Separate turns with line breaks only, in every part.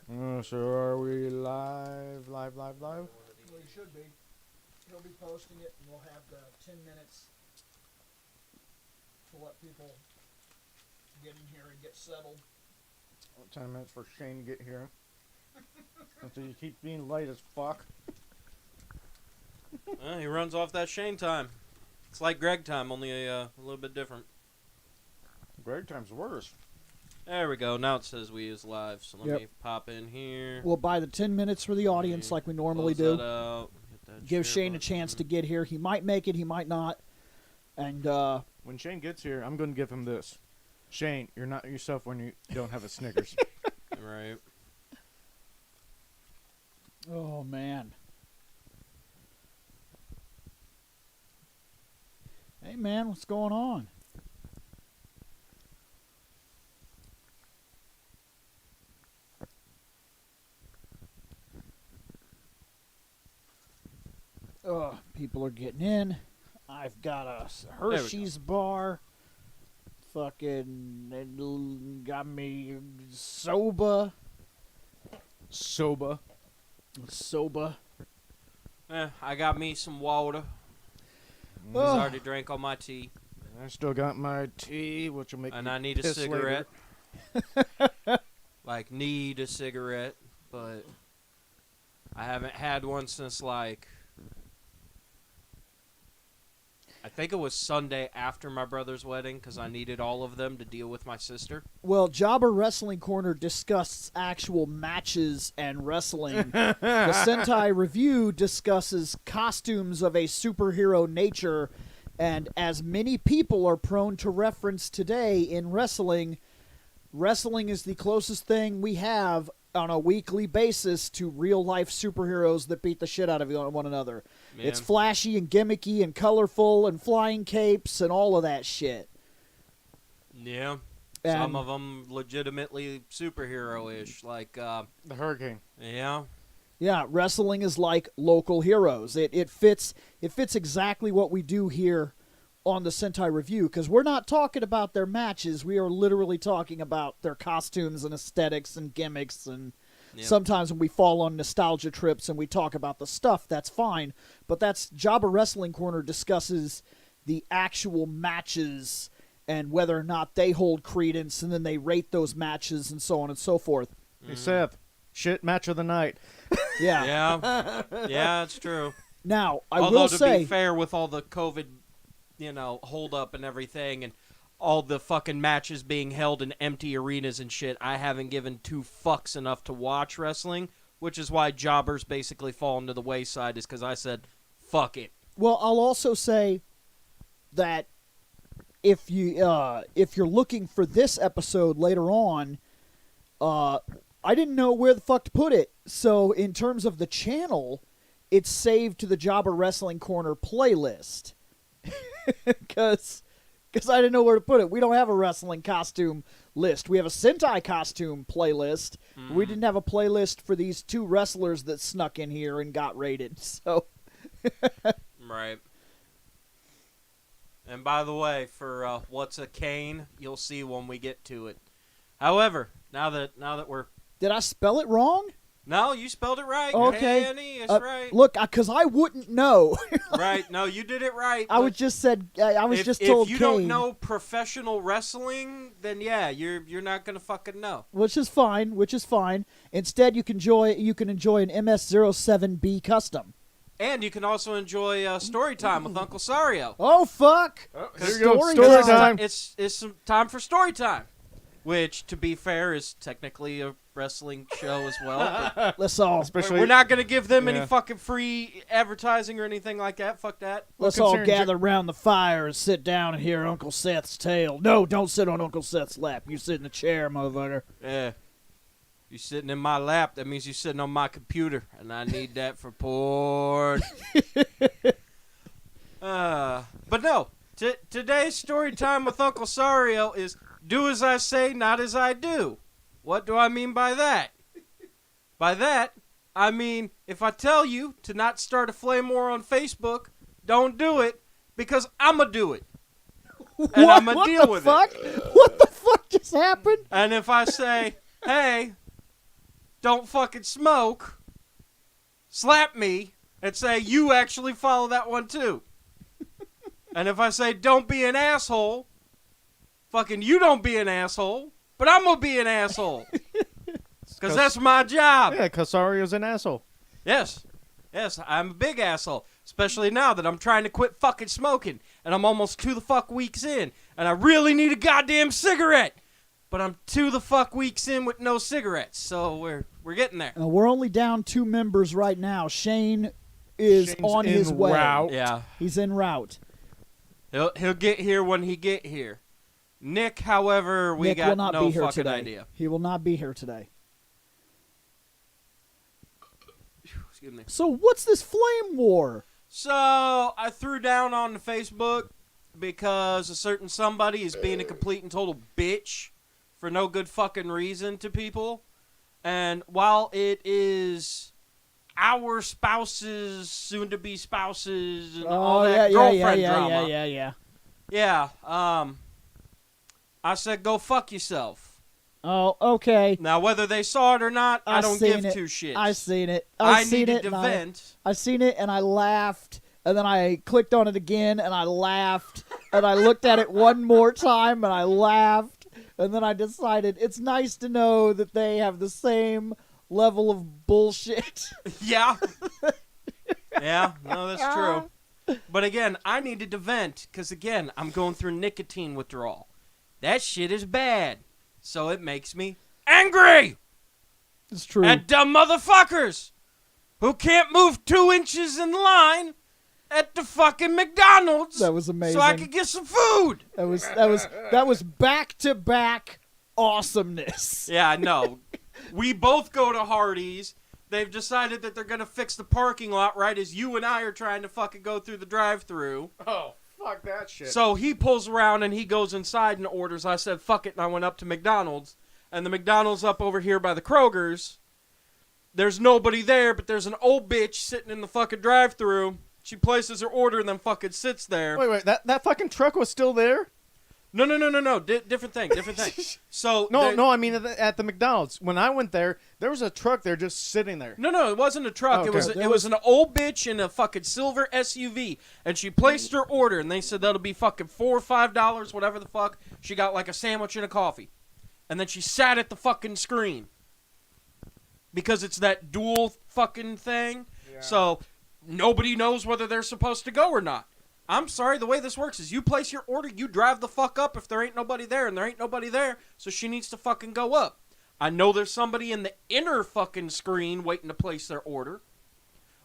So are we live?
Well, you should be. He'll be posting it, and we'll have the 10 minutes to let people get in here and get settled.
10 minutes for Shane to get here. Until you keep being late as fuck.
He runs off that Shane time. It's like Greg time, only a little bit different.
Greg time's worse.
There we go. Now it says we is live, so let
Yep.
me pop in here.
We'll buy the 10 minutes for the audience like we normally
Close
do.
that out. Hit that
Give
share
Shane a
button.
chance to get here. He might make it, he might not. And
When Shane gets here, I'm going to give him this. Shane, you're not yourself when you don't have a Snickers.
Right.
oh man. Hey man, what's going on? People are getting in. I've got a Hershey's bar. Fucking got me soba.
Soba.
I got me some water. He's
Oh.
already drank all my tea.
I still got my tea, which will make
And
me
I need a
piss
cigarette. Like, need a cigarette, but I haven't had one since, like, I think it was Sunday after my brother's wedding, because I needed all of them to deal with my sister.
Well, Jobber Wrestling Corner discusses actual matches and wrestling. The Sentai Review discusses costumes of a superhero nature, and as many people are prone to reference today in wrestling, wrestling is the closest thing we have on a weekly basis to real-life superheroes that beat the shit out of one another.
Man.
It's flashy and gimmicky and colorful and flying capes and all of that shit.
Yeah.
And
Some of them legitimately superhero-ish, like,
The Hurricane.
yeah.
Yeah, wrestling is like local heroes. It fits exactly what we do here on the Sentai Review, because we're not talking about their matches. We are literally talking about their costumes and aesthetics and gimmicks, and
Yep.
sometimes when we fall on nostalgia trips and we talk about the stuff, that's fine. But that's Jobber Wrestling Corner discusses the actual matches and whether or not they hold credence, and then they rate those matches and so on and so forth.
Hey, Seth. Shit match of the night.
Yeah.
Yeah. Yeah, it's true.
Now, I
Although,
will
to
say,
be fair, with all the COVID, hold up and everything, and all the fucking matches being held in empty arenas and shit, I haven't given two fucks enough to watch wrestling, which is why Jobbers basically fallen to the wayside, is because I said, fuck it.
well, I'll also say that if you're looking for this episode later on, I didn't know where the fuck to put it. So in terms of the channel, it's saved to the Jobber Wrestling Corner playlist. Because I didn't know where to put it. We don't have a wrestling costume list. We have a Sentai costume playlist. We didn't have a playlist for these two wrestlers that snuck in here and got rated. So
Right. And by the way, for what's a Kane, you'll see when we get to it. However, now that we're...
did I spell it wrong?
No, you spelled it right.
Okay.
K-A-N-E, it's right.
Look, because I wouldn't know.
Right. No, you did it right.
I was
but
just said. I was
if,
just told.
If you
Kane,
don't know professional wrestling, then yeah, you're not gonna fucking know.
which is fine. Instead, you can enjoy an MS-07B custom.
And you can also enjoy story time with Uncle Sario.
Oh fuck!
Here you go.
Story
Story
time.
time.
It's some time for story time, which, to be fair, is technically a wrestling show as well. But
Let's all
Especially
we're not gonna give them any
Yeah.
fucking free advertising or anything like that. Fuck that.
let's all
considering
gather around the fire and sit down and hear Uncle Seth's tale. No, don't sit on Uncle Seth's lap. You sit in the chair, motherfucker.
Yeah. You sitting in my lap, that means you're sitting on my computer, and I need that for porn. But no, today's story time with Uncle Sario is do as I say, not as I do. What do I mean by that? By that, I mean if I tell you to not start a flame war on Facebook, don't do it, because I'ma do it. And I'ma deal with
fuck?
it.
What the fuck just happened?
And if I say, hey, don't fucking smoke, slap me and say, you actually follow that one too. And if I say, don't be an asshole, fucking you don't be an asshole, but I'm going to be an asshole. Because that's my job.
Yeah, Casario's an asshole.
Yes. Yes, I'm a big asshole. Especially now that I'm trying to quit fucking smoking. And I'm almost 2 the fuck weeks in. And I really need a goddamn cigarette. But I'm 2 the fuck weeks in with no cigarettes. So we're getting there.
We're only down 2 members right now. Shane is
Shane's
on
en
his way.
route.
Yeah.
He's en route.
He'll get here when he get here. Nick, however, we
Nick
got
will not
no
be here
fucking
today.
idea.
He will not be here today.
Excuse me.
So what's this flame war?
So I threw down on the Facebook because a certain somebody is being a complete and total bitch for no good fucking reason to people. And while it is our spouses, soon-to-be spouses, and all that girlfriend drama.
Yeah.
I said, go fuck yourself.
Oh, okay.
Now, whether they saw it or not, I don't give 2 shits.
I seen it.
I
seen
needed
it
to vent.
I seen it and I laughed, and then I clicked on it again and I laughed, and I looked at it one more time and I laughed, and then I decided it's nice to know that they have the same level of bullshit.
Yeah. Yeah, no, that's true. But again, I needed to vent because, again, I'm going through nicotine withdrawal. That shit is bad. So it makes me angry
It's true.
at dumb motherfuckers who can't move 2 inches in line at the fucking McDonald's.
That was amazing.
So I could get some food.
That was back-to-back awesomeness.
Yeah, I know. We both go to Hardee's. They've decided that they're going to fix the parking lot right as you and I are trying to fucking go through the drive-thru.
Oh, fuck that shit.
So he pulls around and he goes inside and orders. I said, fuck it, and I went up to McDonald's. And the McDonald's up over here by the Kroger's. There's nobody there, but there's an old bitch sitting in the fucking drive-thru. She places her order and then fucking sits there.
Wait, that fucking truck was still there?
No. Different thing. So
No, I mean at the McDonald's. When I went there was a truck there just sitting there.
No, it wasn't a truck.
Oh, okay.
It was an old bitch in a fucking silver SUV, and she placed her order, and they said that'll be fucking $4 or $5, whatever the fuck. She got like a sandwich and a coffee, and then she sat at the fucking screen because it's that dual fucking thing. Yeah. So nobody knows whether they're supposed to go or not. I'm sorry, the way this works is you place your order, you drive the fuck up if there ain't nobody there, and there ain't nobody there, so she needs to fucking go up. I know there's somebody in the inner fucking screen waiting to place their order,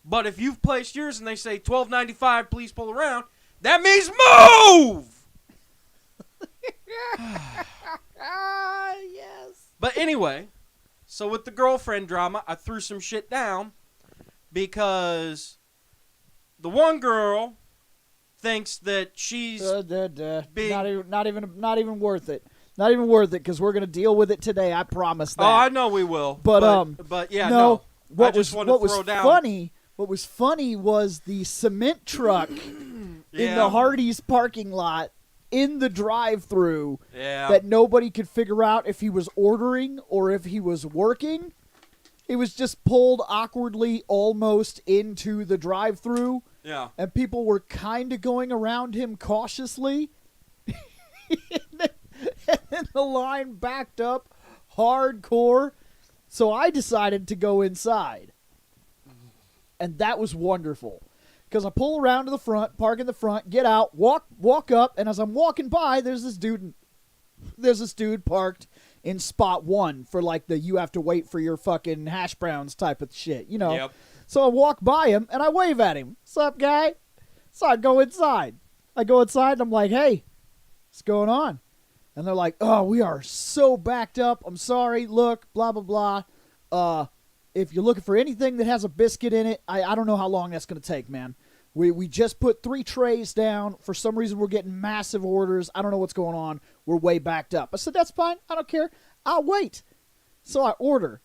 but if you've placed yours and they say $12.95, please pull around, that means move!
Yes.
But anyway, so with the girlfriend drama, I threw some shit down because the one girl thinks that she's being...
not even worth it. Not even worth it because we're gonna deal with it today. I promise that.
Oh, I know we will.
But
yeah, no.
What was funny was the cement truck in the Hardee's parking lot in the drive-thru that nobody could figure out if he was ordering or if he was working. It was just pulled awkwardly almost into the drive-thru.
Yeah.
And people were kind of going around him cautiously. And then the line backed up hardcore. So I decided to go inside. And that was wonderful. Because I pull around to the front, park in the front, get out, walk up, and as I'm walking by, there's this dude parked in spot 1 for like the you have to wait for your fucking hash browns type of shit, you know.
Yep.
So I walk by him and I wave at him. Sup, guy? So I go inside. And I'm like, hey, what's going on? And they're like, oh, we are so backed up. I'm sorry. Look, blah, blah, blah. If you're looking for anything that has a biscuit in it, I don't know how long that's going to take, man. We just put 3 trays down. For some reason, we're getting massive orders. I don't know what's going on. We're way backed up. I said, that's fine. I don't care. I'll wait. So I order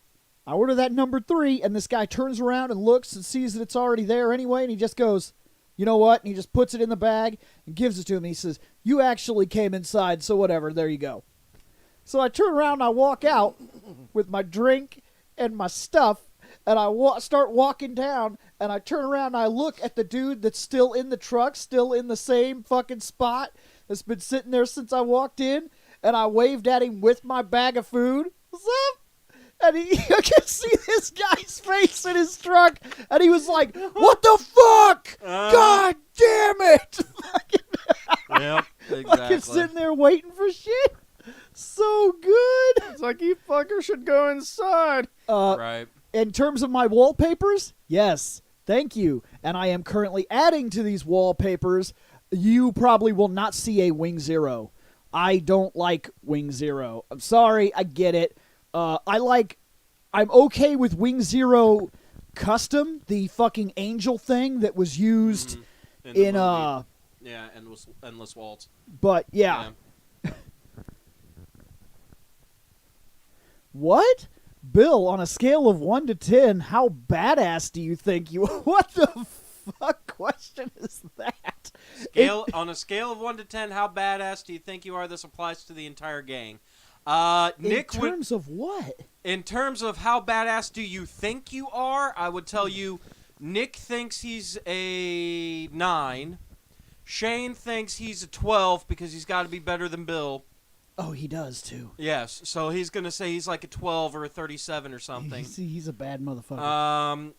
that number 3, and this guy turns around and looks and sees that it's already there anyway, and he just goes, you know what? And he just puts it in the bag and gives it to him. He says, you actually came inside, so whatever. There you go. So I turn around and I walk out with my drink and my stuff, and I start walking down, and I turn around and I look at the dude that's still in the truck, still in the same fucking spot that's been sitting there since I walked in, and I waved at him with my bag of food. What's up? And you can see this guy's face in his truck, and he was like, "What the fuck? God damn it!"
Yep, exactly.
Fucking sitting there waiting for shit. So good.
It's like, you fucker should go inside.
Right.
In terms of my wallpapers, yes, thank you. And I am currently adding to these wallpapers. You probably will not see a Wing Zero. I don't like Wing Zero. I'm sorry, I get it. I'm okay with Wing Zero Custom, the fucking angel thing that was used in
yeah, Endless Waltz.
But yeah. What? Bill, on a scale of 1 to 10, how badass do you think you are? What the fuck question is that?
On a scale of 1 to 10, how badass do you think you are? This applies to the entire gang. Nick,
in terms of what?
In terms of how badass do you think you are, I would tell you Nick thinks he's a 9. Shane thinks he's a 12 because he's got to be better than Bill.
Oh, he does, too.
Yes, so he's going to say he's like a 12 or a 37 or something.
He's a bad motherfucker.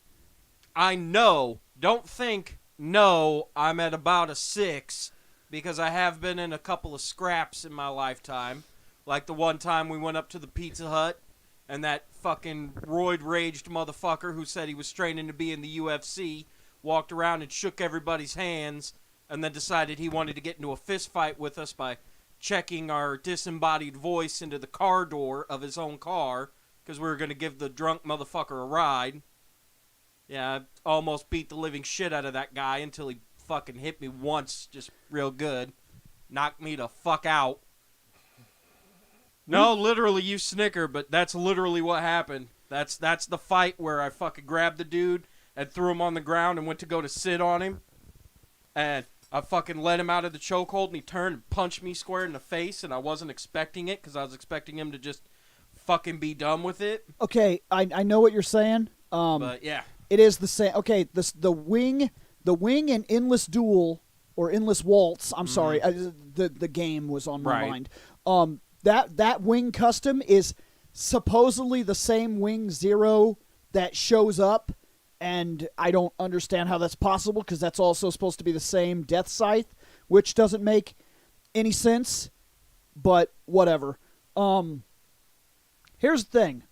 I know. Don't think, no, I'm at about a 6 because I have been in a couple of scraps in my lifetime. Like the one time we went up to the Pizza Hut and that fucking roid-raged motherfucker who said he was training to be in the UFC walked around and shook everybody's hands and then decided he wanted to get into a fist fight with us by checking our disembodied voice into the car door of his own car because we were going to give the drunk motherfucker a ride. Yeah, I almost beat the living shit out of that guy until he fucking hit me once just real good. Knocked me the fuck out. No, literally, you snicker, but that's literally what happened. That's the fight where I fucking grabbed the dude and threw him on the ground and went to go to sit on him. And I fucking let him out of the chokehold, and he turned and punched me square in the face, and I wasn't expecting it, because I was expecting him to just fucking be done with it.
Okay, I know what you're saying.
But, yeah.
It is the same. Okay, the wing and endless duel, or endless waltz, I'm sorry, the game was on my mind. That wing custom is supposedly the same Wing Zero that shows up, and I don't understand how that's possible because that's also supposed to be the same Death Scythe, which doesn't make any sense, but whatever. Here's the thing.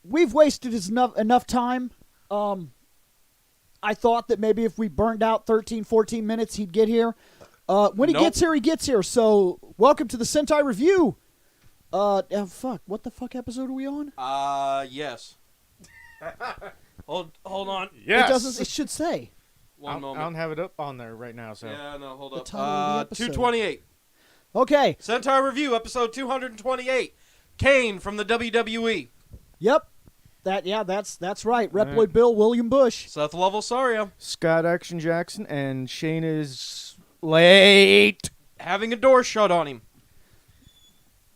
We've wasted enough time. I thought that maybe if we burned out 13, 14 minutes, he'd get here. When he gets here, he gets here. So, welcome to the Sentai Review. Fuck. What the fuck episode are we on?
Yes. Hold on.
Yes.
It should say.
One moment.
I don't have it up on there right now, so.
Yeah, no, hold
The
up.
title of the episode.
228.
Okay.
Sentai Review, episode 228. Kane from the WWE.
Yep. That's right. Reploid Bill, William Bush.
Seth Lovell-Sario.
Scott Action Jackson, and Shane is late.
Having a door shut on him.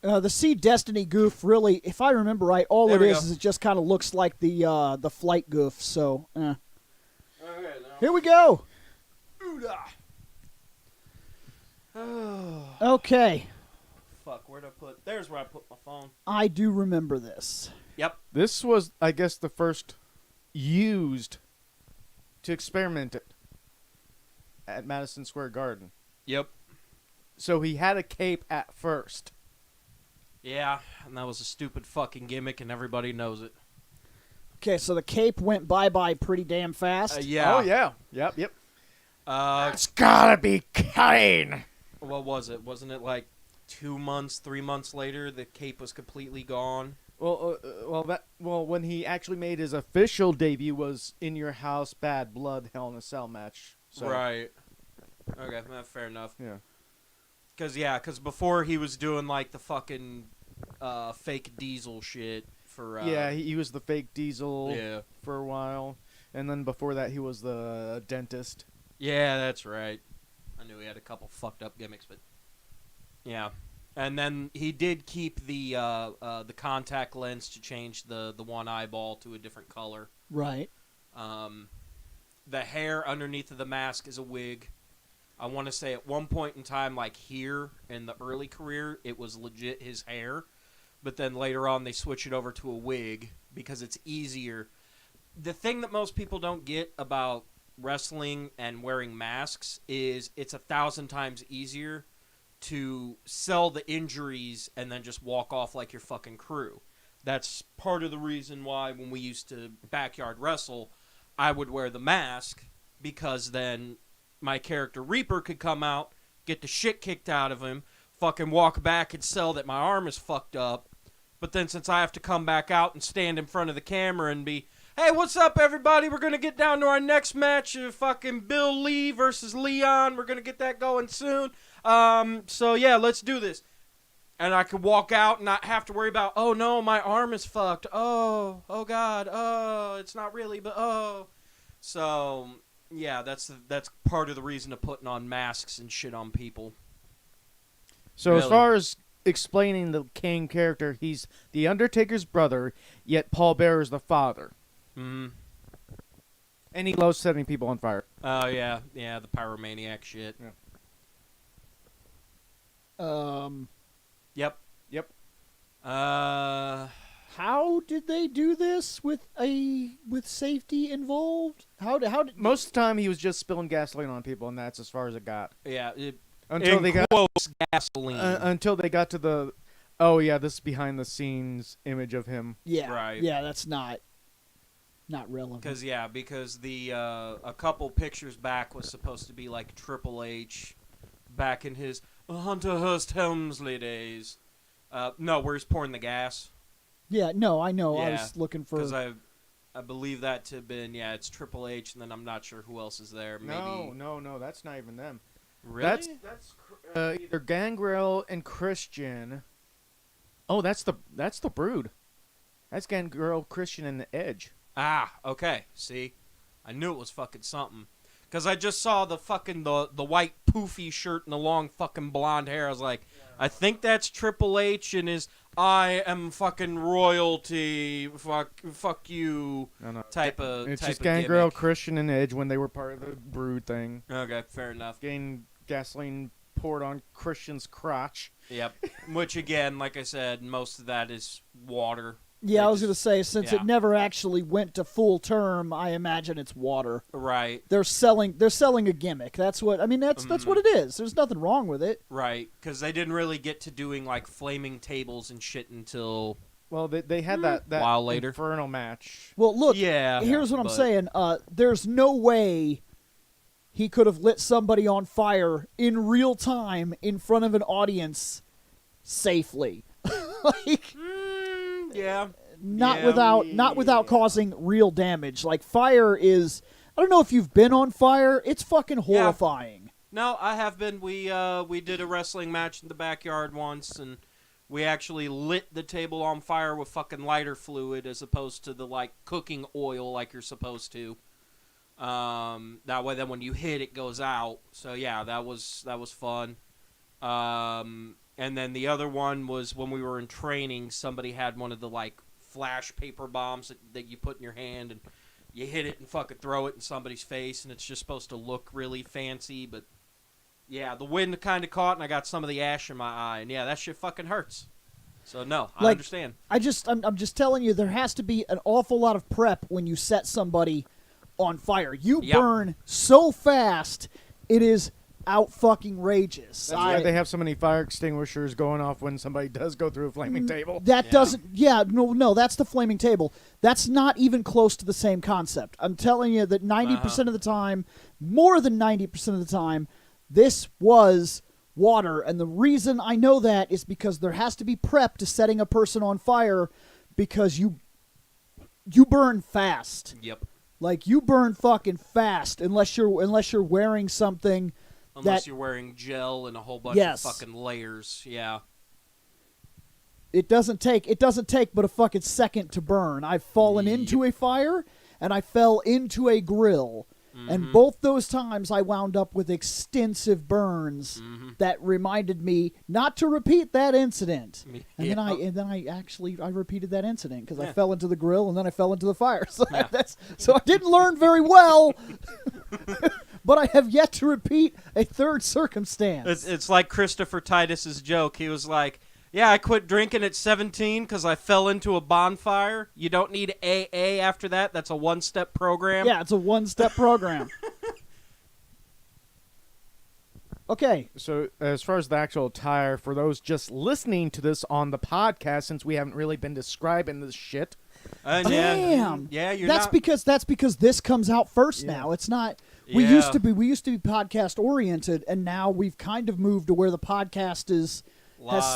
The Sea Destiny goof, really, if I remember right, all
There
it
we
is
go.
is it just kind of looks like the flight goof. So,
Okay,
here we go. Okay,
Fuck, where'd I put? There's where I put my phone.
I do remember this.
Yep.
This was, I guess, the first used to experiment it at Madison Square Garden.
Yep.
So he had a cape at first.
Yeah, and that was a stupid fucking gimmick, and everybody knows it.
Okay, so the cape went bye-bye pretty damn fast.
Yeah.
Oh, yeah. Yep.
It's
gotta be Kane.
What was it? Wasn't it like 2 months, 3 months later, the cape was completely gone?
Well, when he actually made his official debut was In Your House, Bad Blood, Hell in a Cell match. So.
Right. Okay, fair enough.
Yeah.
Because before he was doing like the fucking fake Diesel shit for.
He was the fake Diesel
Yeah.
for a while, and then before that he was the dentist.
Yeah, that's right. I knew he had a couple fucked up gimmicks, but yeah. And then he did keep the contact lens to change the one eyeball to a different color.
Right.
The hair underneath of the mask is a wig. I want to say at one point in time, like here in the early career, it was legit his hair. But then later on, they switch it over to a wig because it's easier. The thing that most people don't get about wrestling and wearing masks is it's 1,000 times easier to sell the injuries and then just walk off like your fucking crew. That's part of the reason why when we used to backyard wrestle, I would wear the mask, because then my character Reaper could come out, get the shit kicked out of him, fucking walk back and sell that my arm is fucked up. But then since I have to come back out and stand in front of the camera and be, hey, what's up, everybody? We're going to get down to our next match of fucking Bill Lee versus Leon. We're going to get that going soon. So, yeah, let's do this. And I could walk out and not have to worry about, oh, no, my arm is fucked. Oh, God. Oh, it's not really, but oh. So, yeah, that's part of the reason of putting on masks and shit on people.
So as far as explaining the Kane character, he's the Undertaker's brother, yet Paul Bearer is the father.
Mm-hmm.
And he loves setting people on fire.
Oh, yeah, the pyromaniac shit.
Yeah.
Yep.
How did they do this with safety involved? How did
Most of the time, he was just spilling gasoline on people, and that's as far as it got.
Yeah,
Until they got
gasoline.
until they got to the, oh yeah, this behind the scenes image of him.
Yeah,
Right.
Yeah, that's not relevant.
Because the a couple pictures back was supposed to be like Triple H back in his Hunter Hearst Helmsley days. No, where he's pouring the gas.
Yeah, no, I know. I
Yeah,
was looking for.
Because I believe that to have been, it's Triple H, and then I'm not sure who else is there. Maybe.
No, that's not even them.
Really?
That's either Gangrel and Christian. Oh, that's the Brood. That's Gangrel, Christian, and the Edge.
Ah, okay. See, I knew it was fucking something. Because I just saw the fucking the white poofy shirt and the long fucking blonde hair. I was like, I think that's Triple H and his I am fucking royalty. Fuck you.
No.
Type of.
It's
type
just
of
Gangrel,
gimmick.
Christian, and Edge when they were part of the Brood thing.
Okay, fair enough.
Getting gasoline poured on Christian's crotch.
Yep. Which again, like I said, most of that is water.
Yeah,
They
I was going to
just-
say, since
yeah.
it never actually went to full term, I imagine it's water.
Right.
They're selling a gimmick. That's what that's what it is. There's nothing wrong with it.
Right. Because they didn't really get to doing like flaming tables and shit until.
Well, they had that
While later.
Inferno match.
Well, look,
Yeah.
here's what I'm
but-
saying. There's no way he could have lit somebody on fire in real time in front of an audience safely. Like
Yeah.
not
Yeah.
without causing real damage. Like fire is I don't know if you've been on fire. It's fucking horrifying.
No, I have been. We did a wrestling match in the backyard once, and we actually lit the table on fire with fucking lighter fluid as opposed to the like cooking oil like you're supposed to. That way, then when you hit, it goes out. So yeah, that was fun. And then the other one was when we were in training. Somebody had one of the like flash paper bombs that you put in your hand, and you hit it and fucking throw it in somebody's face, and it's just supposed to look really fancy. But yeah, the wind kind of caught, and I got some of the ash in my eye, and yeah, that shit fucking hurts. So no, I
Like,
understand.
I'm just telling you, there has to be an awful lot of prep when you set somebody on fire. You
Yep.
burn so fast, it is out fucking rageous.
That's why they have so many fire extinguishers going off when somebody does go through a flaming table.
That
Yeah.
doesn't. Yeah, no, that's the flaming table. That's not even close to the same concept. I'm telling you that 90% of the time, more than 90% of the time, this was water. And the reason I know that is because there has to be prep to setting a person on fire, because you burn fast.
Yep.
Like you burn fucking fast unless you're wearing something.
Unless
that-
you're wearing gel and a whole bunch
Yes.
of fucking layers. Yeah.
It doesn't take but a fucking second to burn. I've fallen into a fire and I fell into a grill, And both those times I wound up with extensive burns that reminded me not to repeat that incident. And then I repeated that incident because I fell into the grill and then I fell into the fire. So so I didn't learn very well. But I have yet to repeat a third circumstance.
It's like Christopher Titus's joke. He was like, yeah, I quit drinking at 17 because I fell into a bonfire. You don't need AA after that. That's a one-step program.
Yeah, it's a one-step program. Okay.
So as far as the actual attire, for those just listening to this on the podcast, since we haven't really been describing this shit.
Damn.
Yeah, you're
that's
not...
because this comes out first now. It's not... We
Yeah.
used to be podcast oriented, and now we've kind of moved to where the podcast has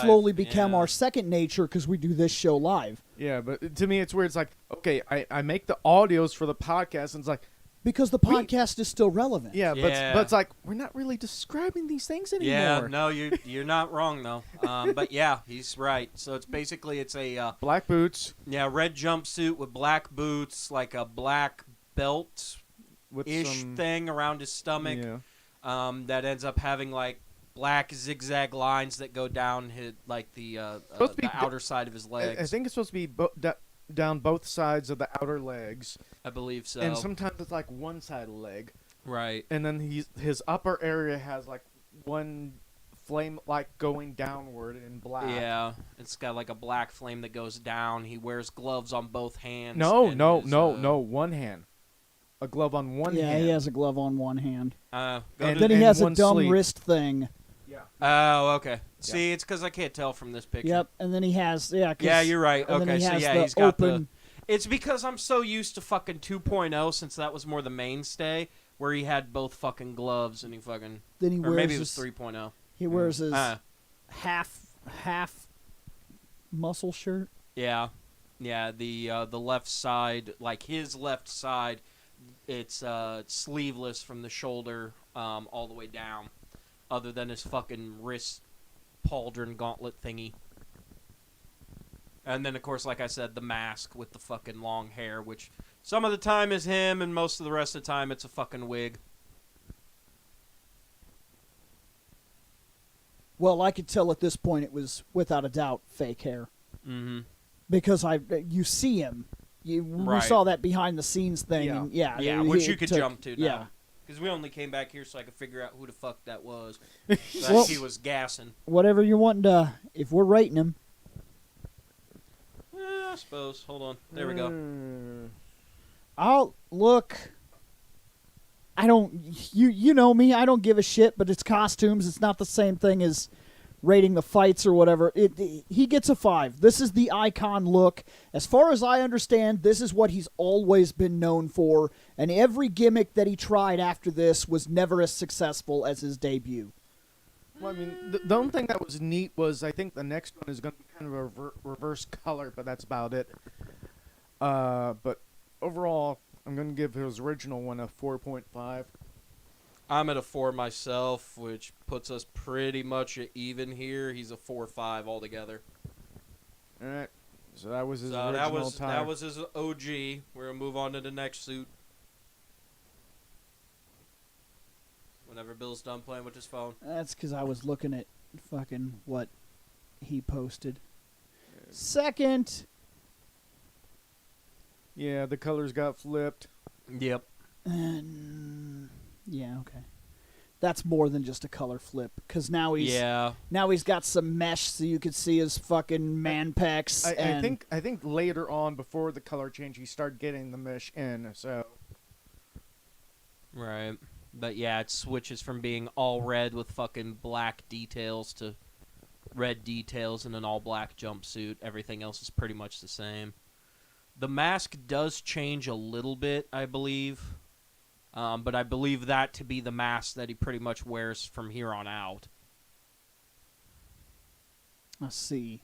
slowly become our second nature because we do this show live.
Yeah, but to me it's weird. It's like, okay, I make the audios for the podcast, and it's like,
because the podcast is still relevant.
yeah, but it's like we're not really describing these things anymore.
Yeah, no, you're not wrong though. But yeah, he's right. So it's basically a
black boots.
Yeah, red jumpsuit with black boots, like a black belt
With
ish
some
thing around his stomach.
Yeah.
That ends up having like black zigzag lines that go down the outer side of his legs.
I think it's supposed to be down both sides of the outer legs.
I believe so.
And sometimes it's like one side leg.
Right.
And then his upper area has like one flame like going downward in black.
Yeah, it's got like a black flame that goes down. He wears gloves on both hands.
No, one hand. A glove on one hand.
Yeah, he has a glove on one hand.
And
then he has a dumb
sleeve.
wrist thing.
Yeah.
Oh, okay. See, it's because I can't tell from this picture.
Yep, and then he has
Yeah, you're right.
and then
Okay,
he
so
has
yeah,
the
he's got
open.
It's because I'm so used to fucking 2.0 since that was more the mainstay, where he had both fucking gloves and he fucking.
Then he
or
wears
maybe it was
his,
3.0.
He wears his half muscle shirt.
Yeah, the left side, like his left side, it's sleeveless from the shoulder all the way down, other than his fucking wrist pauldron gauntlet thingy. And then, of course, like I said, the mask with the fucking long hair, which some of the time is him, and most of the rest of the time it's a fucking wig.
Well, I could tell at this point it was without a doubt fake hair.
Mm-hmm.
Because you see him. We
Right.
saw that behind the scenes thing.
Yeah.
And yeah,
Which
it
you could
took-
jump to now.
Yeah.
Because we only came back here so I could figure out who the fuck that was.
Well-
He was gassing.
Whatever you're wanting to, if we're rating him.
I suppose. Hold on. There we go.
I'll look. I don't. You know me. I don't give a shit. But it's costumes. It's not the same thing as rating the fights or whatever. He gets a 5. This is the icon look. As far as I understand, this is what he's always been known for. And every gimmick that he tried after this was never as successful as his debut.
Well, I mean, the only thing that was neat was I think the next one is going to be kind of a reverse color, but that's about it. But overall, I'm going to give his original one a 4.5.
I'm at a 4 myself, which puts us pretty much at even here. He's a 4.5 altogether.
All right. So that was his
So
original attire.
that was his OG. We're going to move on to the next suit. Whenever Bill's done playing with his phone.
That's because I was looking at fucking what he posted. Second.
Yeah, the colors got flipped.
Yep.
Yeah, okay. That's more than just a color flip, because now he's got some mesh so you could see his fucking man pecs.
I think later on, before the color change, he started getting the mesh in. So
Right. But yeah, it switches from being all red with fucking black details to red details in an all black jumpsuit. Everything else is pretty much the same. The mask does change a little bit, I believe. But I believe that to be the mask that he pretty much wears from here on out.
Let's see.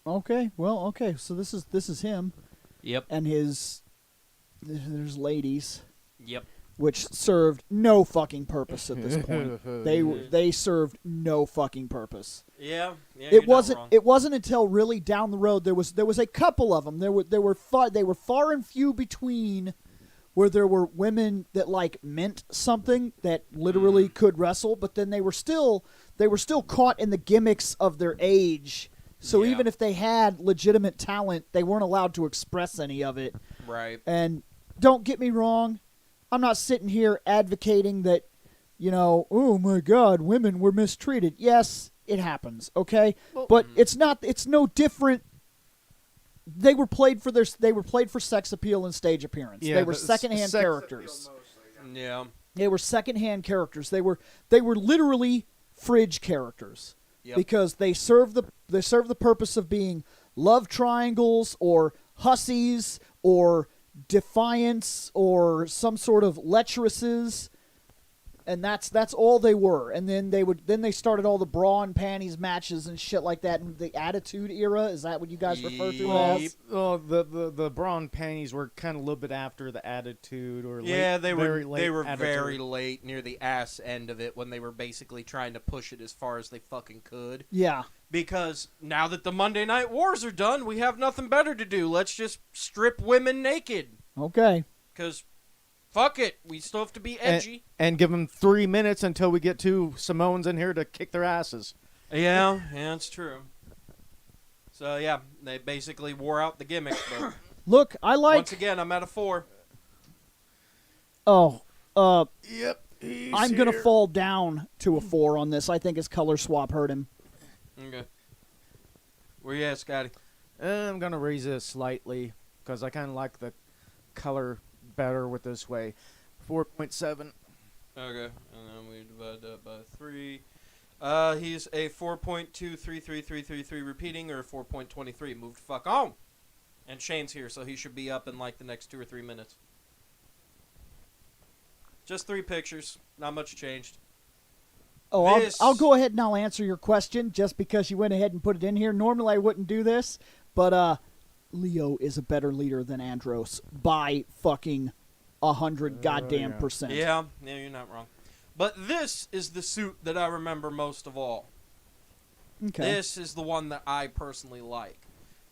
Okay, so this is him.
Yep.
And there's ladies.
Yep.
which served no fucking purpose at this point. They served no fucking purpose.
Yeah, you're
It
not
wasn't.
wrong.
It wasn't until really down the road there was a couple of them. They were far and few between, where there were women that like meant something that literally could wrestle, but then they were still caught in the gimmicks of their age. So
Yeah.
even if they had legitimate talent, they weren't allowed to express any of it.
Right.
And don't get me wrong, I'm not sitting here advocating that, oh my God, women were mistreated. Yes, it happens, okay? But it's no different. They were played for sex appeal and stage appearance.
Yeah,
they were
the
secondhand
sex
characters.
Yeah.
They were secondhand characters. They were literally fridge characters.
Yep.
Because they serve the purpose of being love triangles or hussies or defiance or some sort of lecheresses, and that's all they were. And then they started all the bra and panties matches and shit like that in the Attitude Era. Is that what you guys refer to it as?
Well, the bra and panties were kind of a little bit after the Attitude, or
Yeah,
late,
they
very
were
late
they were
Attitude.
very late near the ass end of it when they were basically trying to push it as far as they fucking could.
Yeah.
Because now that the Monday Night Wars are done, we have nothing better to do. Let's just strip women naked.
Okay.
Because fuck it, we still have to be edgy.
And give them 3 minutes until we get two Samoans in here to kick their asses.
Yeah, it's true. So yeah, they basically wore out the gimmicks. But
Look, I like.
once again, I'm at a 4.
Oh,
Yep.
I'm gonna fall down to a 4 on this. I think his color swap hurt him.
Okay. Where you at, Scotty?
I'm gonna raise it slightly because I kind of like the color better with this way. 4.7.
Okay, and then we divide that by 3. He's a 4.233333 repeating, or 4.23. Moved fuck on. And Shane's here, so he should be up in like the next 2 or 3 minutes. Just 3 pictures. Not much changed.
Oh,
This-
I'll go ahead and I'll answer your question just because you went ahead and put it in here. Normally I wouldn't do this, but Leo is a better leader than Andros by fucking 100 goddamn
yeah.
percent.
Yeah, you're not wrong. But this is the suit that I remember most of all.
Okay.
This is the one that I personally like.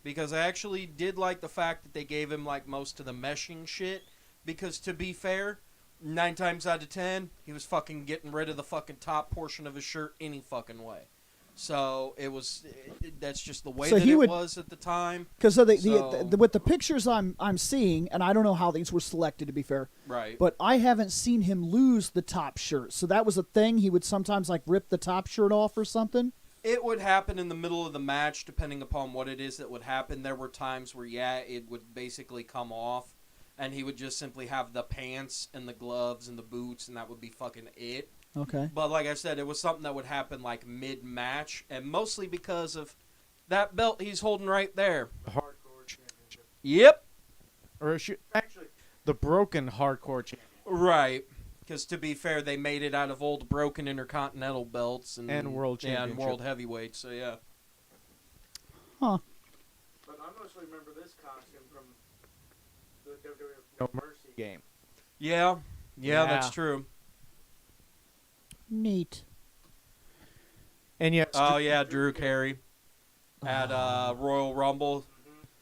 Because I actually did like the fact that they gave him like most of the meshing shit. Because to be fair, 9 times out of 10, he was fucking getting rid of the fucking top portion of his shirt any fucking way. So that's just the way
So
that
he
it
would-
was at the time.
Because with
So-
the pictures I'm seeing, and I don't know how these were selected to be fair,
Right.
but I haven't seen him lose the top shirt. So that was a thing. He would sometimes like rip the top shirt off or something.
It would happen in the middle of the match, depending upon what it is that would happen. There were times where, yeah, it would basically come off, and he would just simply have the pants and the gloves and the boots, and that would be fucking it.
Okay.
But like I said, it was something that would happen like mid-match, and mostly because of that belt he's holding right there.
The Hardcore Championship.
Yep.
Or actually, the Broken Hardcore Championship.
Right. Because to be fair, they made it out of old broken Intercontinental belts and
World
and
Championship.
World Heavyweight. So yeah.
Huh.
But I mostly remember this costume from the WWE No Mercy game.
Yeah. Yeah, that's
Yeah.
true.
Neat.
And yes.
Oh yeah, Drew Carey at Royal Rumble.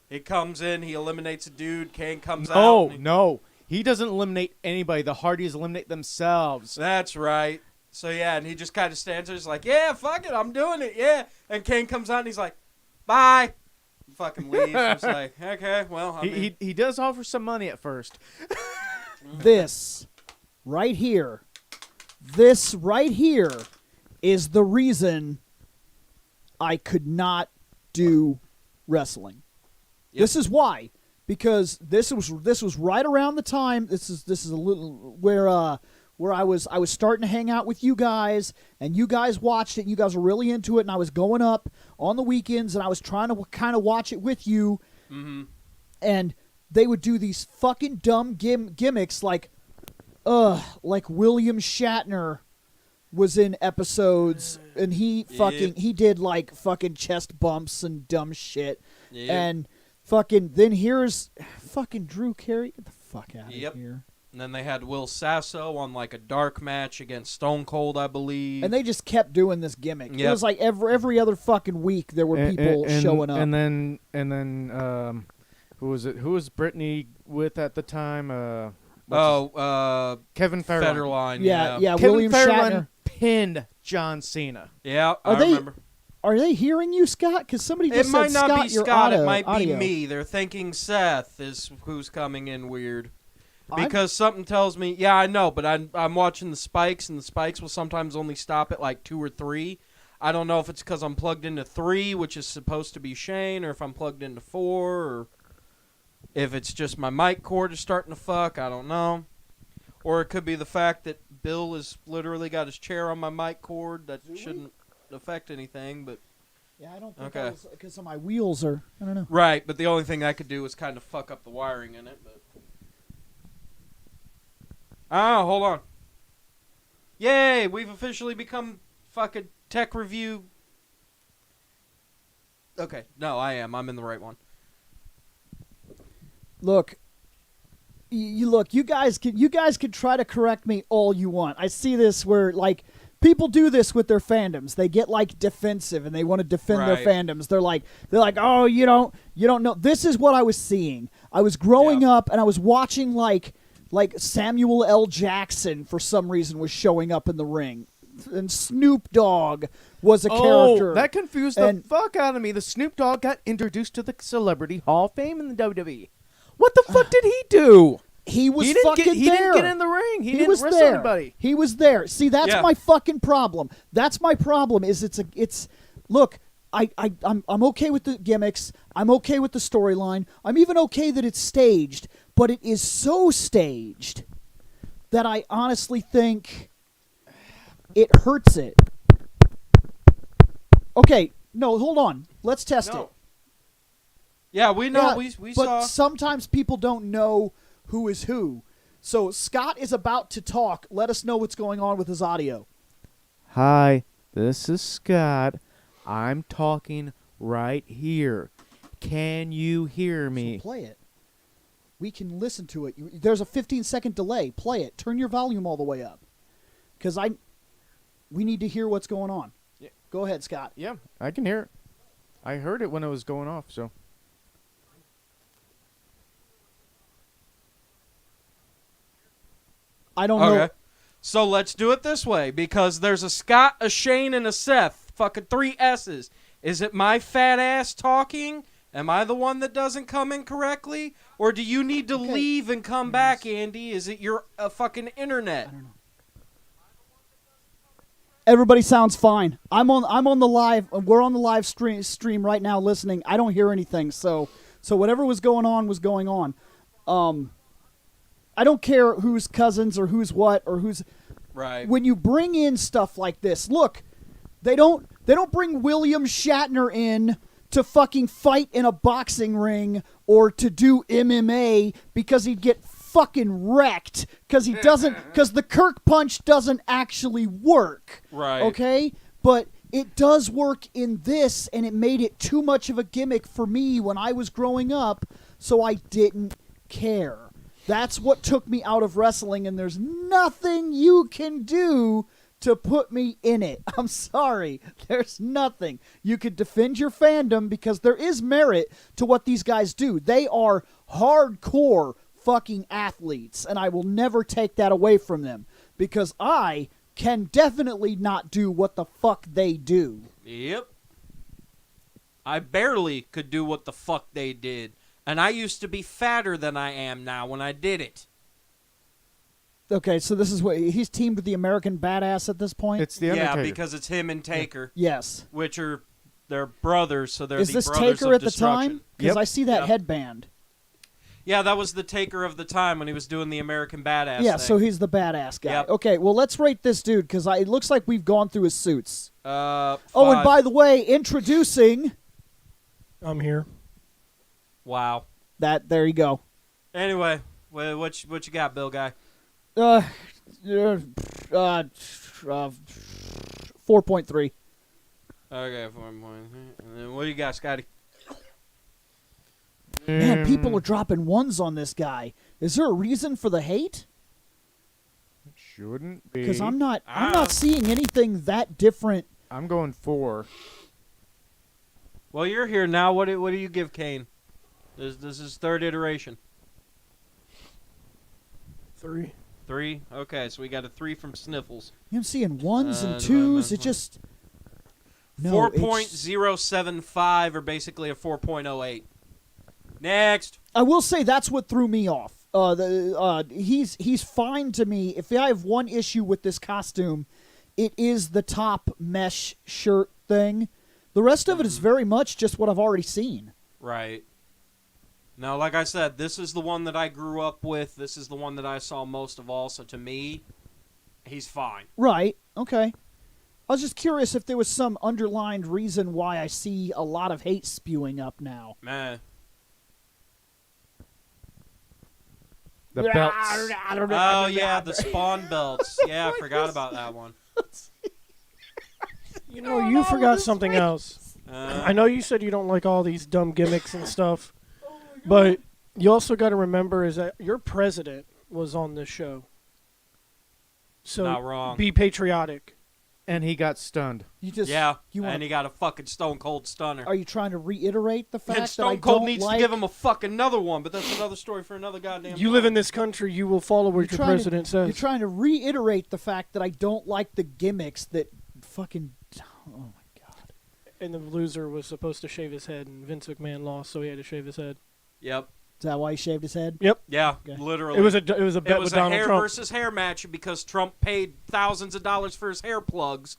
He comes in, he eliminates a dude. Kane comes out.
Oh
and
no, he doesn't eliminate anybody. The Hardys eliminate themselves.
That's right. So yeah, and he just kind of stands there, he's like, "Yeah, fuck it, I'm doing it, yeah." And Kane comes out, and he's like, "Bye," fucking leaves. It's like, okay, well, I mean,
He does offer some money at first.
This right here is the reason I could not do wrestling.
Yep.
This is why, because this was right around the time. This is a little where I was starting to hang out with you guys, and you guys watched it. And you guys were really into it, and I was going up on the weekends, and I was trying to kind of watch it with you.
mm-hmm.
And they would do these fucking dumb gimmicks like William Shatner was in episodes, and he did like fucking chest bumps and dumb shit.
Yep.
And fucking then here's fucking Drew Carey. Get the fuck out of
Yep.
here.
And then they had Will Sasso on like a dark match against Stone Cold, I believe.
And they just kept doing this gimmick. It
Yep.
was like every other fucking week there were people showing up.
And then who was it? Who was Brittany with at the time? Kevin Federline.
Federline.
Yeah,
Kevin
William
Federline
Shatner.
pinned John Cena.
Yeah,
Are
I
they-
remember.
Are they hearing you, Scott? Because somebody just
It
said,
might not
Scott,
be
your
Scott.
audio,
It might
audio.
be me. They're thinking Seth is who's coming in weird.
I'm-
Because something tells me, yeah, I know, but I'm watching the spikes, and the spikes will sometimes only stop at like 2 or 3. I don't know if it's because I'm plugged into 3, which is supposed to be Shane, or if I'm plugged into 4, or if it's just my mic cord is starting to fuck. I don't know. Or it could be the fact that Bill has literally got his chair on my mic cord. That shouldn't affect anything, but...
Yeah, I don't think
Okay.
that was because my wheels are. I don't know.
Right, but the only thing I could do is kind of fuck up the wiring in it, but... Ah, hold on. Yay, we've officially become fucking tech review. Okay, no, I am. I'm in the right one.
Look, you guys can try to correct me all you want. I see this where like people do this with their fandoms. They get like defensive and they want to defend their
Right.
fandoms. They're like, oh, you don't know. This is what I was seeing. I was growing up and I was watching like Samuel L. Jackson for some reason was showing up in the ring, and Snoop Dogg was a character.
That confused the fuck out of me. The Snoop Dogg got introduced to the Celebrity Hall of Fame in the WWE. What the fuck did he do?
He was
He didn't
fucking
get, he
there.
didn't get in the ring. He didn't
was
wrestle
there.
anybody.
He was there. See, that's
Yeah.
my fucking problem. That's my problem. Look, I'm okay with the gimmicks. I'm okay with the storyline. I'm even okay that it's staged, but it is so staged that I honestly think it hurts it. Okay, no, hold on. Let's test it.
Yeah, we know.
Yeah,
we
but
saw.
sometimes people don't know who is who. So Scott is about to talk. Let us know what's going on with his audio.
Hi, this is Scott. I'm talking right here. Can you hear me?
So play it. We can listen to it. There's a 15-second delay. Play it. Turn your volume all the way up. Because we need to hear what's going on.
Yeah.
Go ahead, Scott.
Yeah, I can hear it. I heard it when it was going off, so.
I don't know.
Okay. So let's do it this way, because there's a Scott, a Shane, and a Seth. Fucking 3 S's. Is it my fat ass talking? Am I the one that doesn't come in correctly? Or do you need to leave and come back, Andy? Is it your fucking internet?
I don't know. Everybody sounds fine. I'm on the live. We're on the live stream right now, listening. I don't hear anything. So whatever was going on was going on. I don't care who's cousins or who's what or who's.
Right.
When you bring in stuff like this, look, they don't bring William Shatner in to fucking fight in a boxing ring or to do MMA because he'd get fucking wrecked because the Kirk punch doesn't actually work.
Right.
Okay? But it does work in this, and it made it too much of a gimmick for me when I was growing up, so I didn't care. That's what took me out of wrestling, and there's nothing you can do to put me in it. I'm sorry. There's nothing. You could defend your fandom because there is merit to what these guys do. They are hardcore fucking athletes, and I will never take that away from them because I can definitely not do what the fuck they do.
Yep. I barely could do what the fuck they did. And I used to be fatter than I am now when I did it.
Okay, so this is what he's teamed with the American Badass at this point.
It's the Undertaker.
Yeah, because it's him and Taker,
Yes.
which are they're brothers, so they're
Is
the
this
brothers
Taker
of
at the
destruction.
time? Because
Yep.
I see that
Yep.
headband.
Yeah, that was the Taker of the time when he was doing the American Badass
Yeah,
thing.
so he's the badass guy.
Yep.
Okay, well, let's rate this dude because it looks like we've gone through his suits.
Oh,
and by the way, introducing
I'm here.
wow.
that. There you go.
Anyway, what you got, Bill guy?
4.3.
Okay, 4 points. And then what do you got, Scotty?
Man, people are dropping ones on this guy. Is there a reason for the hate?
Shouldn't be.
Because I'm not seeing anything that different.
I'm going 4.
Well, you're here now. What do you give Kane? This is third iteration.
3.
3. Okay, so we got a 3 from Sniffles.
I'm seeing 1s and 2s. It just no,
4.075 or basically a 4.08. Next.
I will say that's what threw me off. He's fine to me. If I have one issue with this costume, it is the top mesh shirt thing. The rest of it is very much just what I've already seen.
Right. Now, like I said, this is the one that I grew up with. This is the one that I saw most of all. So to me, he's fine.
Right. Okay. I was just curious if there was some underlined reason why I see a lot of hate spewing up now.
Man.
The belts.
Oh, yeah, the spawn belts. Yeah, I forgot about that one.
You know, you forgot something else. I know you said you don't like all these dumb gimmicks and stuff, but you also got to remember is that your president was on this show. So
Not wrong.
be patriotic.
And he got stunned.
You just
Yeah,
You wanna,
and he got a fucking Stone Cold Stunner.
are you trying to reiterate the fact
And
that I
Stone Cold
don't
needs
like?
to give him a fucking another one, but that's another story for another goddamn
You
time.
live in this country, you will follow what your president
You're
says.
trying to reiterate the fact that I don't like the gimmicks that fucking. Oh my god.
And the loser was supposed to shave his head, and Vince McMahon lost, so he had to shave his head.
Yep.
Is that why he shaved his head?
Yeah,
Okay.
literally.
It was a bet
It
with
was a
Donald
hair
Trump.
versus hair match because Trump paid thousands of dollars for his hair plugs.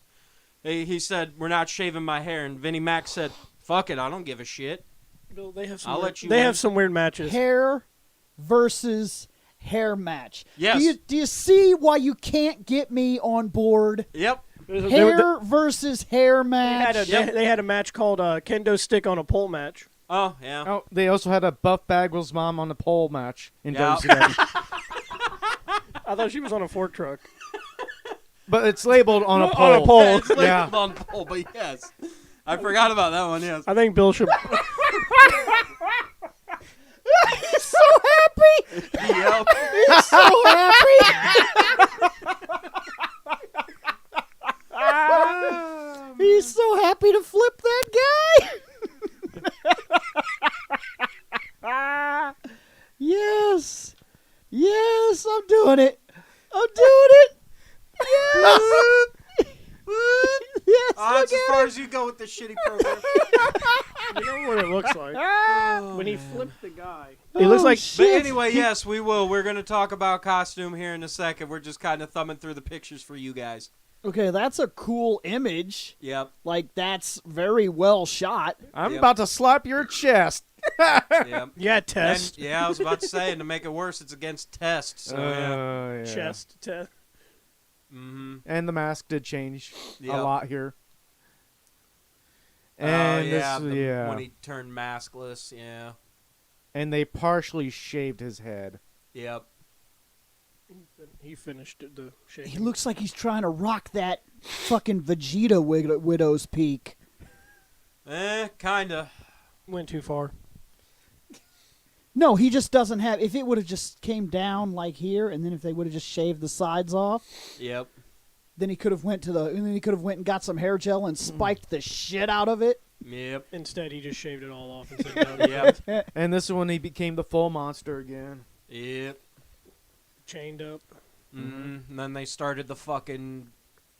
He said, "We're not shaving my hair," and Vinnie Mac said, "Fuck it, I don't give a shit."
No, they have some
I'll
weird,
let you
They
win.
have some weird matches.
Hair versus hair match.
Yes.
Do you see why you can't get me on board?
Yep.
Hair versus hair match.
They had a match called Kendo Stick on a Pole match.
Oh yeah.
Oh, they also had a Buff Bagwell's mom on the pole match in
Yeah.
WCW.
I thought she was on a fork truck.
But it's labeled on a pole.
On a pole.
Yeah, it's labeled
Yeah.
on pole, but yes, I forgot about that one. Yes.
I think Bill should.
He's so happy.
Yep.
He's so happy. He's so happy to flip that guy. Yes. Yes, I'm doing it. I'm doing it. Yes. Yes,
That's
look
as
at
far
it.
as you go with this shitty program.
You know what it looks like
Oh,
when he
man.
flipped the guy. It looks
Oh,
like.
But
shit.
anyway, yes, we will. We're going to talk about costume here in a second. We're just kind of thumbing through the pictures for you guys.
Okay, that's a cool image.
Yep.
Like, that's very well shot.
I'm
Yep.
about to slap your chest.
Yep.
Yeah, test.
And, yeah, I was about to say, and to make it worse, it's against test. So yeah.
Yeah.
Chest test.
Mm-hmm.
And the mask did change
Yep.
a lot here.
Oh
And
yeah,
this, yeah.
when he turned maskless. Yeah.
And they partially shaved his head.
Yep.
He finished the shape.
He looks like he's trying to rock that fucking Vegeta Widow's Peak.
Kinda.
Went too far.
No, he just doesn't have. If it would have just came down like here, and then if they would have just shaved the sides off,
Yep.
then he could have went and got some hair gel and spiked the shit out of it.
Yep.
Instead, he just shaved it all off and said, no,
Yep.
And this is when he became the full monster again.
Yep.
chained up.
Mm-hmm. And then they started the fucking,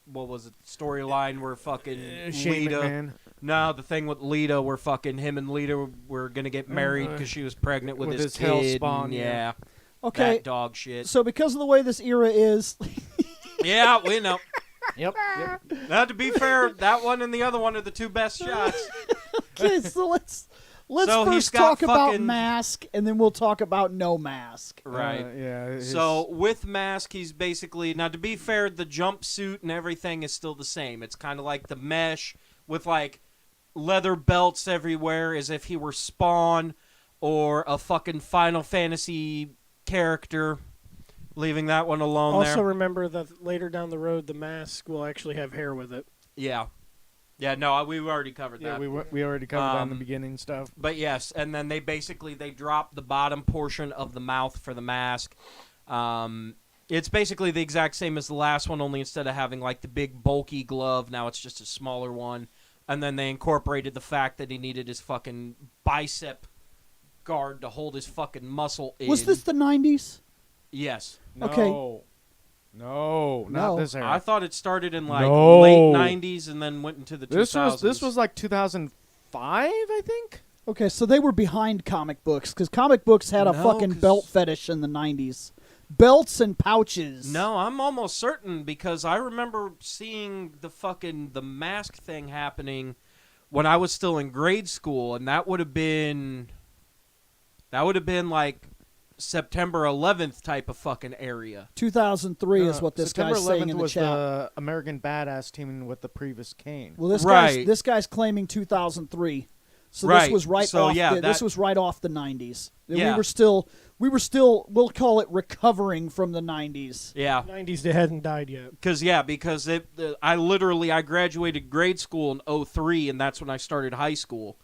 what was it, storyline where fucking
Shane
Lita.
McMahon.
No, the thing with Lita, where fucking him and Lita were gonna get married because she was pregnant with his kid.
hellspawn,
and,
yeah.
Okay,
That dog shit.
so because of the way this era is,
Yeah, we know.
Yep.
Now, to be fair, that one and the other one are the two best shots.
okay, so let's
So he's
first
got
talk about
fucking-
mask, and then we'll talk about no mask.
Right.
Yeah. his-
So with mask, he's basically, now to be fair, the jumpsuit and everything is still the same. It's kind of like the mesh with like leather belts everywhere, as if he were Spawn or a fucking Final Fantasy character. Leaving that one alone
Also,
there.
remember that later down the road, the mask will actually have hair with it.
Yeah. Yeah, no, we've already covered
yeah,
that.
we already covered that in the
Um,
beginning stuff.
But yes, and then they drop the bottom portion of the mouth for the mask. It's basically the exact same as the last one, only instead of having like the big bulky glove, now it's just a smaller one. And then they incorporated the fact that he needed his fucking bicep guard to hold his fucking muscle in.
Was this the 90s?
Yes.
No.
Okay.
No,
No.
not this era.
I thought it started in like
No.
late 90s and then went into the 2000s.
This was like 2005, I think.
Okay, so they were behind comic books because comic books had a
No,
fucking
'cause-
belt fetish in the 90s. Belts and pouches.
No, I'm almost certain because I remember seeing the mask thing happening when I was still in grade school, and that would have been like September 11th type of fucking area.
2003 is what this
September
guy's
11th
saying in the
was
chat.
the American Badass teaming with the previous Kane.
Well,
Right.
this guy's claiming 2003. So
Right.
this was right
So,
off
yeah,
this
that-
was right off the 90s. And
Yeah.
we were still we'll call it recovering from the 90s.
Yeah.
90s, they hadn't died yet.
Because I graduated grade school in 03, and that's when I started high school.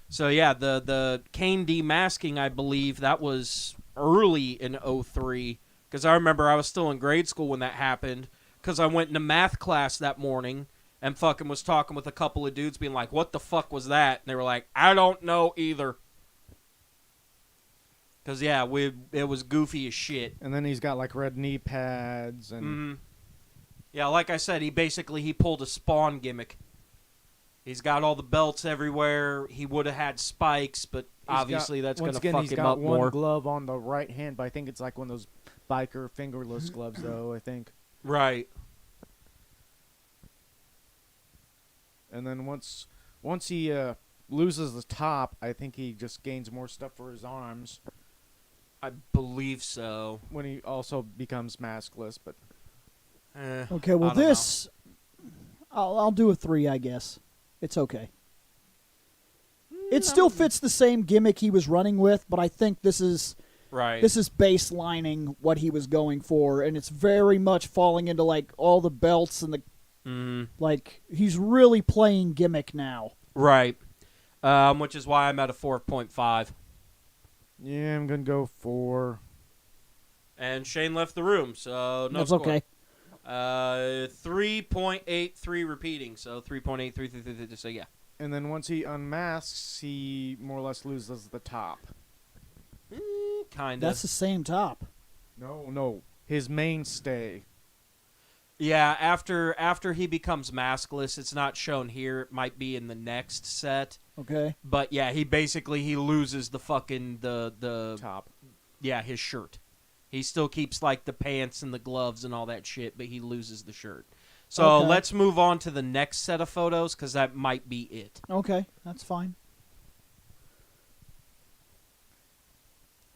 So yeah, the Kane demasking, I believe that was early in 03, because I remember I was still in grade school when that happened, because I went into math class that morning and fucking was talking with a couple of dudes being like, what the fuck was that? And they were like, I don't know either. Because yeah, it was goofy as shit.
And then he's got like red knee pads and
Mhm. Yeah, like I said, he pulled a Spawn gimmick. He's got all the belts everywhere. He would have had spikes, but obviously that's going to fuck
he's
him
got
up
one
more.
glove on the right hand, but I think it's like one of those biker fingerless gloves, though, I think.
Right.
And then once he loses the top, I think he just gains more stuff for his arms
I believe so.
when he also becomes maskless. But
Okay, well
I don't
this I'll do a 3, I guess. It's okay. It still fits the same gimmick he was running with, but I think this is
Right.
baselining what he was going for, and it's very much falling into like all the belts and the like. He's really playing gimmick now.
Right. Which is why I'm at a 4.5.
yeah, I'm gonna go for.
And Shane left the room, so no
That's
score.
okay.
3.83 repeating, so 3.83. So yeah.
And then once he unmasks, he more or less loses the top.
Kinda.
That's the same top.
No, his mainstay.
Yeah, after he becomes maskless, it's not shown here. It might be in the next set.
Okay.
But yeah, he loses the fucking the
Top.
yeah, his shirt. He still keeps like the pants and the gloves and all that shit, but he loses the shirt. So
Okay.
let's move on to the next set of photos because that might be it.
Okay, that's fine.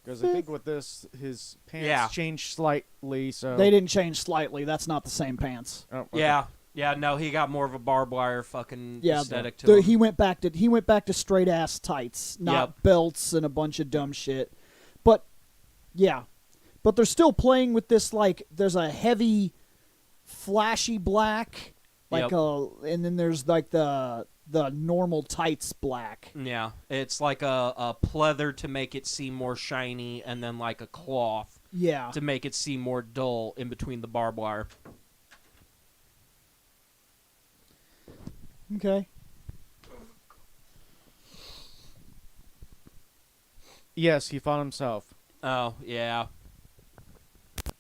Because I think with this, his pants
Yeah.
changed slightly, so...
They didn't change slightly. That's not the same pants.
Oh, okay.
Yeah, no, he got more of a barbed wire fucking
Yeah,
aesthetic to him.
he went back to straight ass tights, not
Yep.
belts and a bunch of dumb shit. But yeah, but they're still playing with this. Like, there's a heavy, flashy black, like
Yep.
and then there's like the normal tights black.
Yeah, it's like a pleather to make it seem more shiny, and then like a cloth
Yeah.
to make it seem more dull in between the barbed wire.
Okay.
Yes, he fought himself.
Oh, yeah.
Of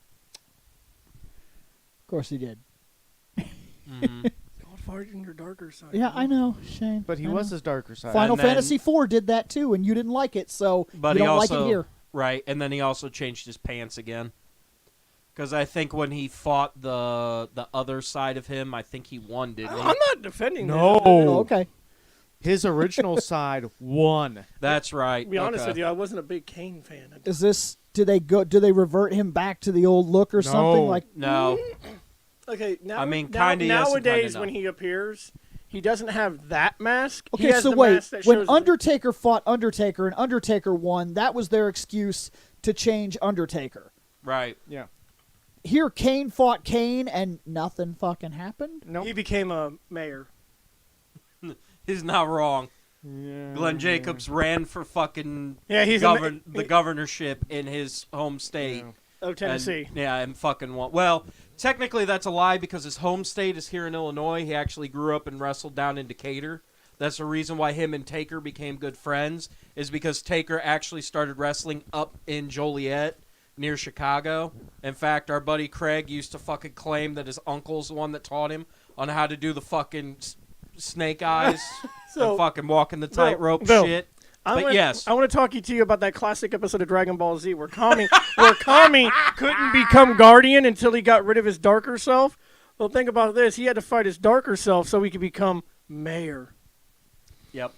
course he did.
Mhm.
God fart in your darker side.
Yeah, I know, Shane.
But he
I
was
know.
his darker side.
Final
And then-
Fantasy IV did that too, and you didn't like it, so
But
you
he
don't
also,
like it here.
right, and then he also changed his pants again. Because I think when he fought the other side of him, I think he won, didn't he?
I'm not defending
No.
him.
Oh, okay.
His original side won.
That's right.
To be honest
Okay.
with you, I wasn't a big Kane fan.
Is this? Do they revert him back to the old look or something?
No.
Like,
No.
Okay, now
I mean,
now-
kinda yes and kinda
nowadays
no.
when he appears, he doesn't have that mask. He
okay,
has
so
the
wait,
mask that
when
shows
Undertaker fought Undertaker and Undertaker won, that was their excuse to change Undertaker.
Right.
Yeah.
Here, Kane fought Kane, and nothing fucking happened.
Nope.
he became a mayor.
He's not wrong.
Yeah.
Glenn Jacobs ran for fucking
Yeah, he's
the governorship in his home state.
Yeah.
Oh, Tennessee.
And fucking won. Well, technically that's a lie because his home state is here in Illinois. He actually grew up and wrestled down in Decatur. That's the reason why him and Taker became good friends, is because Taker actually started wrestling up in Joliet near Chicago. In fact, our buddy Craig used to fucking claim that his uncle's the one that taught him on how to do the fucking snake eyes and fucking walking the tightrope shit. Yes.
I want to talk to you about that classic episode of Dragon Ball Z where Kami couldn't become Guardian until he got rid of his darker self. Well, think about this. He had to fight his darker self so he could become Mayor.
Yep.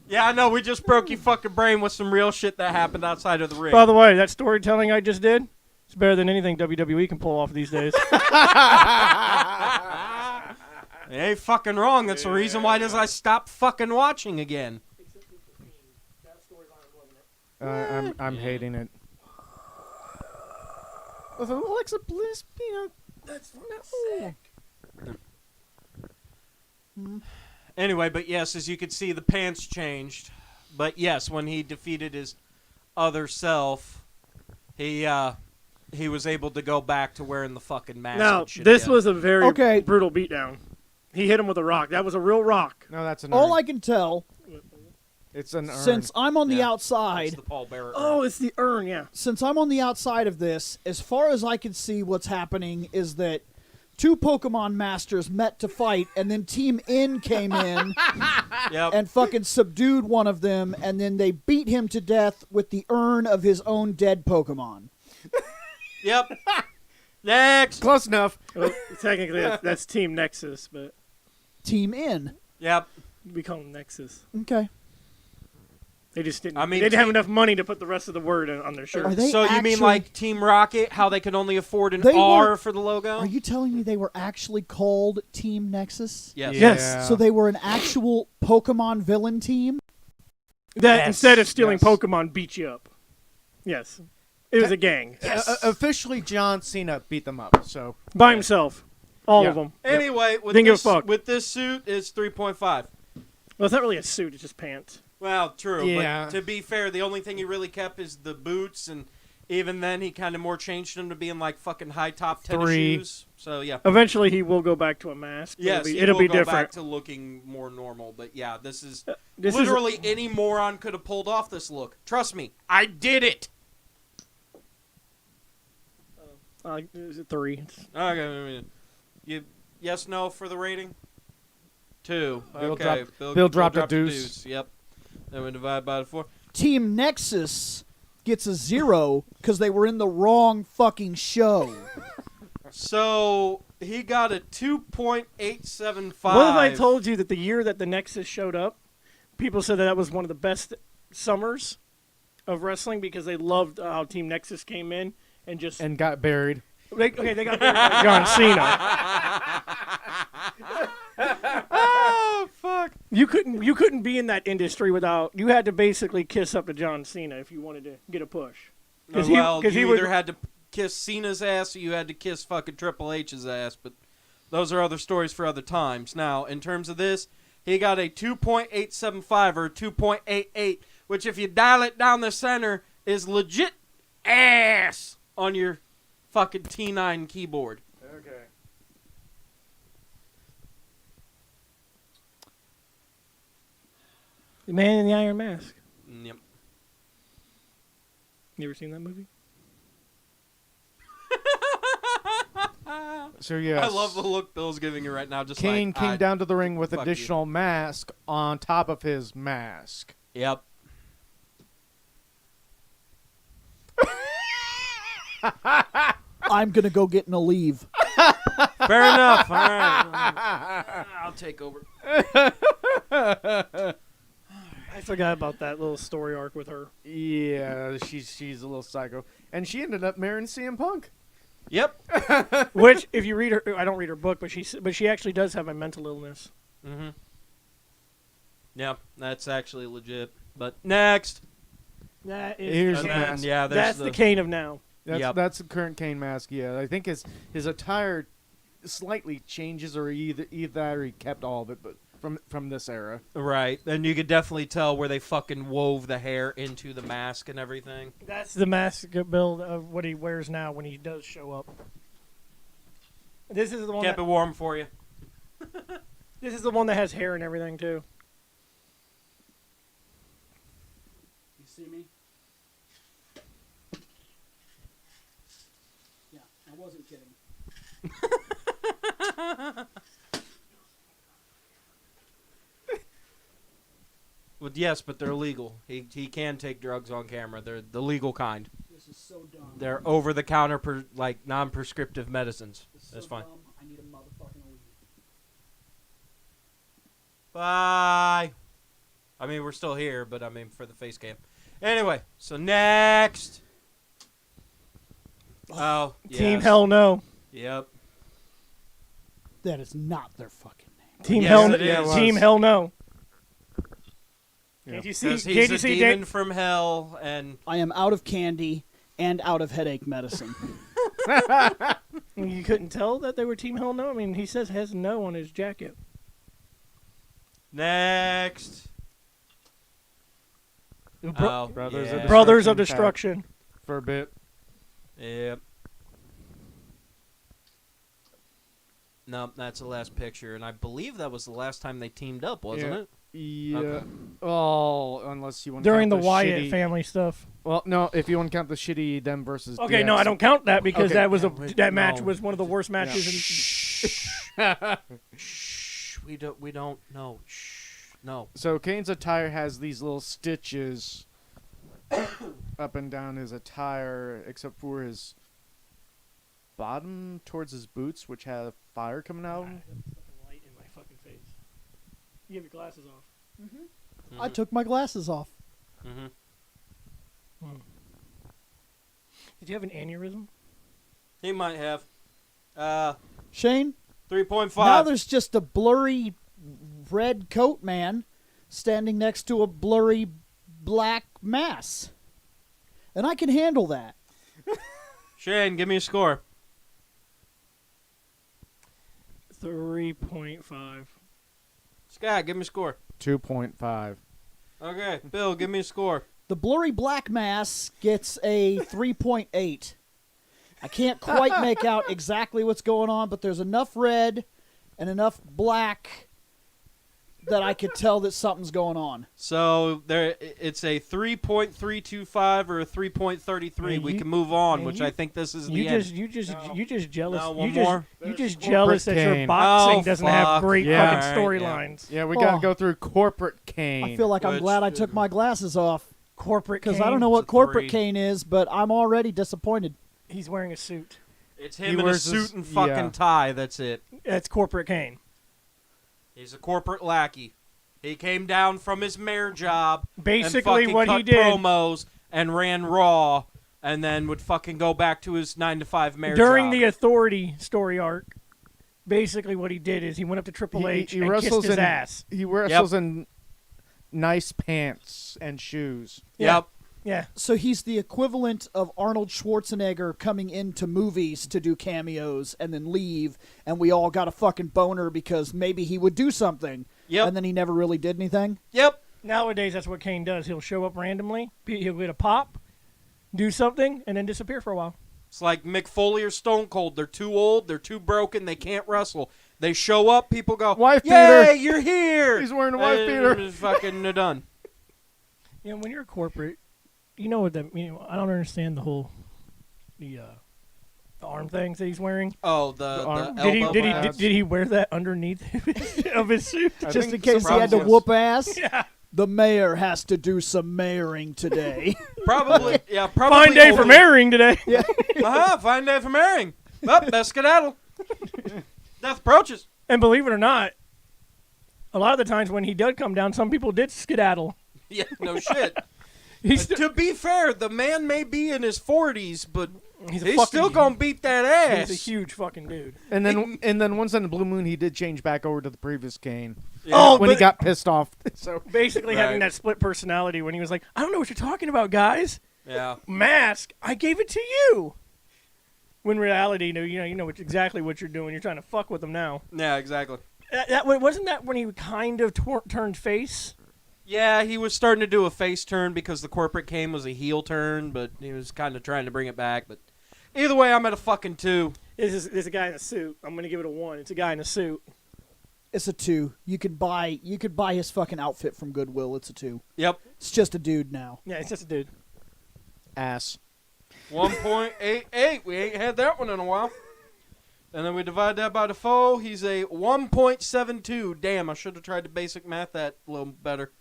Yeah, I know. We just broke your fucking brain with some real shit that happened outside of the ring.
By the way, that storytelling I just did, it's better than anything WWE can pull off these days.
It ain't fucking wrong. That's the reason why does I stop fucking watching again.
I'm hating it. Alexa Bliss peanut. That's sick.
Anyway, but yes, as you can see, the pants changed. But yes, when he defeated his other self, he was able to go back to wearing the fucking mask.
Now,
and shit
this
again.
was a very
Okay.
brutal beatdown. He hit him with a rock. That was a real rock.
No, that's an
All
urn.
I can tell,
It's an urn.
since I'm on the
Yeah.
outside,
It's the Paul Bearer.
Oh, it's the urn, yeah.
since I'm on the outside of this, as far as I can see, what's happening is that two Pokemon masters met to fight, and then Team N came in
Yep.
and fucking subdued one of them, and then they beat him to death with the urn of his own dead Pokemon.
Yep. Next.
Close enough.
Well, technically, that's Team Nexus, but
Team N.
Yep.
we call them Nexus.
Okay.
They just didn't.
I mean,
they didn't have enough money to put the rest of the word on their shirt.
Are they
So you mean
actually-
like Team Rocket, how they could only afford an
They
R
were-
for the logo?
Are you telling me they were actually called Team Nexus?
Yes.
Yes.
So they were an actual Pokemon villain team?
That
Yes,
instead of stealing
yes.
Pokemon, beat you up. Yes. It was a gang.
Officially, John Cena beat them up. So
By himself. All
Yeah.
of them.
Anyway, with
Didn't give a
this,
fuck.
with this suit, it's 3.5.
Well, it's not really a suit. It's just pants.
Well, true.
Yeah.
But to be fair, the only thing he really kept is the boots, and even then, he kind of more changed them to being like fucking high top tennis
3.
shoes. So yeah.
Eventually, he will go back to a mask.
Yes,
it'll be
go
different.
back to looking more normal. But yeah, this is
This
literally any moron could have pulled off this look. Trust me, I did it.
Is it 3?
Okay, you yes, no for the rating. 2.
Bill
Okay,
Bill dropped a deuce.
Yep. Then we divide by 4.
Team Nexus gets a 0 because they were in the wrong fucking show.
So he got a 2.875.
What if I told you that the year that the Nexus showed up, people said that was one of the best summers of wrestling because they loved how Team Nexus came in and just
and got buried.
they got John Cena.
Oh fuck!
You couldn't be in that industry without you had to basically kiss up to John Cena if you wanted to get a push.
Well,
he
you
was-
either had to kiss Cena's ass or you had to kiss fucking Triple H's ass, but those are other stories for other times. Now, in terms of this, he got a 2.875 or 2.88, which if you dial it down the center is legit ass on your fucking T9 keyboard.
Okay.
The Man in the Iron Mask.
Yep.
You ever seen that movie?
So yes,
I love the look Bill's giving you right now. Just
Kane
like,
came down to the ring with
fuck you.
additional mask on top of his mask.
Yep.
I'm going to go get in a leave.
Fair enough. All right. I'll take over.
I forgot about that little story arc with her.
Yeah, she's a little psycho, and she ended up marrying CM Punk.
Yep.
Which, if you read her, I don't read her book, but she actually does have a mental illness.
Mm-hmm. Yeah, that's actually legit. But next.
That is
Here's
And
the
then,
mask.
yeah, there's
that's the Kane of now.
That's that's the current Kane mask. Yeah, I think his attire slightly changes, or either he kept all of it, but from this era.
Right, and you could definitely tell where they fucking wove the hair into the mask and everything.
That's the mask build of what he wears now when he does show up. This is the one.
Kept it warm for you.
This is the one that has hair and everything too.
You see me? Yeah, I wasn't kidding.
Well, yes, but they're illegal. He can take drugs on camera. They're the legal kind.
This is so dumb.
They're over-the-counter, non-prescriptive medicines.
This is
That's
so
fine.
dumb. I need a motherfucking leave.
Bye. I mean, we're still here, but I mean, for the face cam. Anyway, so next. Oh,
Team
yes.
Hell No.
Yep.
That is not their fucking name.
Team
Yes,
Hell.
it is.
Team Hell No.
Yeah.
Can't you see?
Because
Can't
he's
you
a
see?
demon from hell, and
I am out of candy and out of headache medicine.
You couldn't tell that they were Team Hell No. I mean, he says has no on his jacket.
next. Oh,
Brothers
yeah.
of
Brothers of
Destruction
Destruction.
for a bit.
Yep. Nope, that's the last picture, and I believe that was the last time they teamed up, wasn't
Yeah.
it?
Yeah.
Okay.
Oh, unless you want
During
to
the
count
Wyatt
shitty,
family stuff.
Well, no, if you want to count the shitty them versus.
Okay,
DX.
no, I don't count that because
Okay.
that was
Yeah, wait,
that match
no.
was one of the worst matches.
Shh. We don't. No. Shh. No.
So Kane's attire has these little stitches up and down his attire, except for his bottom towards his boots, which have fire coming out of them.
Light in my fucking face. You have your glasses off.
I took my glasses off.
Mm-hmm.
Did you have an aneurysm?
He might have.
Shane,
3.5.
now there's just a blurry red coat man standing next to a blurry black mass. And I can handle that.
Shane, give me a score.
3.5.
Scott, give me a score.
2.5.
Okay, Bill, give me a score.
The blurry black mass gets a 3.8. I can't quite make out exactly what's going on, but there's enough red and enough black that I could tell that something's going on.
So it's a 3.325 or a 3.33.
Hey,
We
you-
can move on,
hey,
which
you-
I think this is
You
the
just,
end.
you just, you just jealous.
No,
you
one
just,
more.
you just
Corporate
jealous that your
Kane.
boxing
Oh,
doesn't have
fuck.
great
Yeah.
fucking
Alright, yeah.
storylines.
Yeah, we gotta
Oh.
go through corporate Kane.
I feel like I'm
Which-
glad I took my glasses off
Corporate
because
Kane.
I don't know what
It's a
corporate
3.
cane is, but I'm already disappointed.
He's wearing a suit.
It's
He
him in a
wears
suit
this-
and fucking
yeah.
tie. That's it.
That's Corporate Kane.
He's a corporate lackey. He came down from his mayor job.
Basically,
and
what
fucking
he
cut
did
promos and ran Raw, and then would fucking go back to his 9 to 5 mayor
during
job.
the Authority story arc. Basically, what he did is he went up to Triple H
he
and kissed
wrestles
his
in-
ass.
He wrestles in nice pants and shoes.
Yep.
Yeah,
So he's the equivalent of Arnold Schwarzenegger coming into movies to do cameos and then leave, and we all got a fucking boner because maybe he would do something,
Yep.
and then he never really did anything.
Yep.
nowadays that's what Kane does. He'll show up randomly, he'll get a pop, do something, and then disappear for a while.
It's like Mick Foley or Stone Cold. They're too old. They're too broken. They can't wrestle. They show up. People go,
Wife
"Yay,
beater."
you're here!"
He's wearing a wife
And
beater.
it's fucking they're done.
You know, when you're corporate, you know what that. You know, I don't understand the whole the arm things that he's wearing.
Oh, the
arm-
Did he
elbow
did he
pads.
did he wear that underneath of his suit?
I
Just
think
in case he had to
surprise-
whoop ass.
Yeah.
The mayor has to do some mayoring today.
Probably, yeah, probably.
Fine day for
only-
marrying today.
Fine day for marrying. Well, best skedaddle. Death approaches.
And believe it or not, a lot of the times when he did come down, some people did skedaddle.
Yeah, no shit.
He's
To be fair, the man may be in his 40s, but
he's
he's still gonna beat that ass.
He's a huge fucking dude.
And then once in the blue moon, he did change back over to the previous Kane
Yeah.
Oh,
when he
but-
got pissed off. So
Basically having
Right.
that split personality when he was like, I don't know what you're talking about, guys.
Yeah.
Mask, I gave it to you. When reality, you know exactly what you're doing. You're trying to fuck with them now.
Yeah, exactly.
Wasn't that when he kind of turned face?
Yeah, he was starting to do a face turn because the corporate Kane was a heel turn, but he was kind of trying to bring it back. But either way, I'm at a fucking 2.
There's a guy in a suit. I'm gonna give it a 1. It's a guy in a suit.
It's a 2. You could buy his fucking outfit from Goodwill. It's a 2.
Yep.
It's just a dude now.
Yeah, it's just a dude.
Ass.
1.88. We ain't had that one in a while. And then we divide that by the foe. He's a 1.72. Damn, I should have tried to basic math that a little better.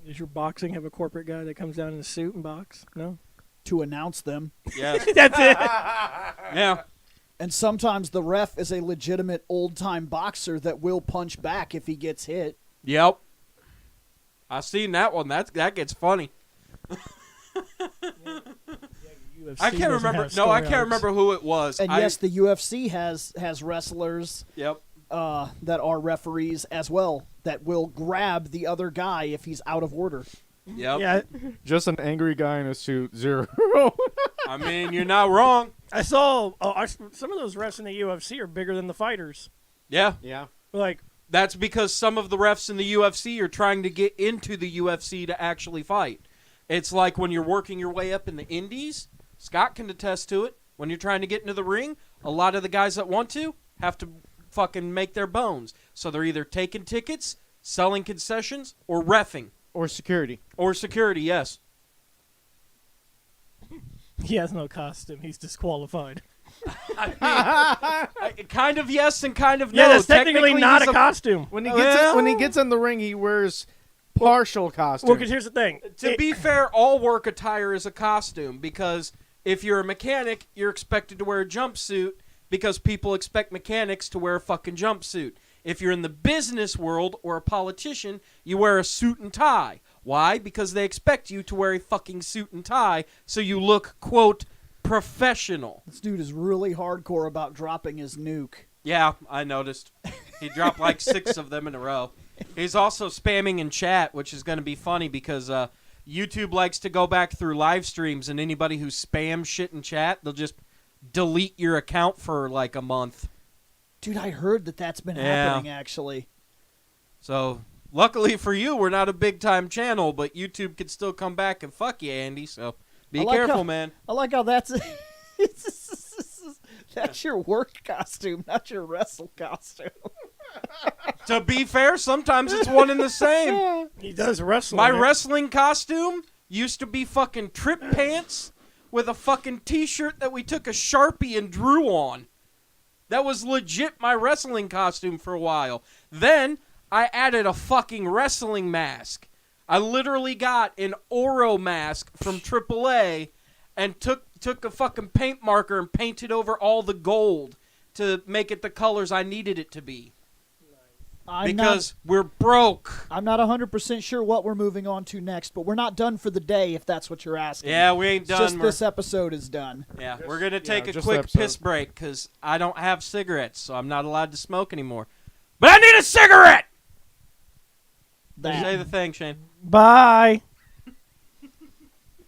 Does your boxing have a corporate guy that comes down in a suit and box? No?
To announce them.
Yes.
That's it.
Yeah.
And sometimes the ref is a legitimate old-time boxer that will punch back if he gets hit.
Yep. I seen that one. That gets funny. I can't remember. No, I can't remember who it was.
And yes, the UFC has wrestlers
Yep.
that are referees as well that will grab the other guy if he's out of order.
Yep.
Yeah,
Just an angry guy in a suit. 0.
I mean, you're not wrong.
I saw some of those refs in the UFC are bigger than the fighters.
Yeah.
Yeah.
Like,
That's because some of the refs in the UFC are trying to get into the UFC to actually fight. It's like when you're working your way up in the indies. Scott can attest to it. When you're trying to get into the ring, a lot of the guys that want to have to fucking make their bones. So they're either taking tickets, selling concessions, or reffing.
Or security.
Or security, yes.
he has no costume. He's disqualified.
Kind of yes and kind of no.
Yeah, that's technically not
he's
a costume.
When he gets in the ring, he wears partial costume.
Well, because here's the thing.
To be fair, all work attire is a costume because if you're a mechanic, you're expected to wear a jumpsuit because people expect mechanics to wear a fucking jumpsuit. If you're in the business world or a politician, you wear a suit and tie. Why? Because they expect you to wear a fucking suit and tie so you look, quote, professional.
This dude is really hardcore about dropping his nuke.
Yeah, I noticed. He dropped like 6 of them in a row. He's also spamming in chat, which is going to be funny because YouTube likes to go back through live streams, and anybody who spams shit in chat, they'll just delete your account for like a month.
Dude, I heard that's been happening, actually.
So, luckily for you, we're not a big-time channel, but YouTube can still come back and fuck you, Andy, so be careful, man.
I like how that's... That's your work costume, not your wrestle costume.
To be fair, sometimes it's one and the same.
He does wrestle.
My wrestling costume used to be fucking trip pants with a fucking t-shirt that we took a Sharpie and drew on. That was legit my wrestling costume for a while. Then I added a fucking wrestling mask. I literally got an Oro mask from AAA and took a fucking paint marker and painted over all the gold to make it the colors I needed it to be. Because we're broke.
I'm not 100% sure what we're moving on to next, but we're not done for the day if that's what you're asking.
Yeah, we ain't done.
Just this episode is done.
Yeah, we're going to take a
just
quick
the episode.
piss break because I don't have cigarettes, so I'm not allowed to smoke anymore. But I need a cigarette!
That.
Say the thing, Shane.
Bye.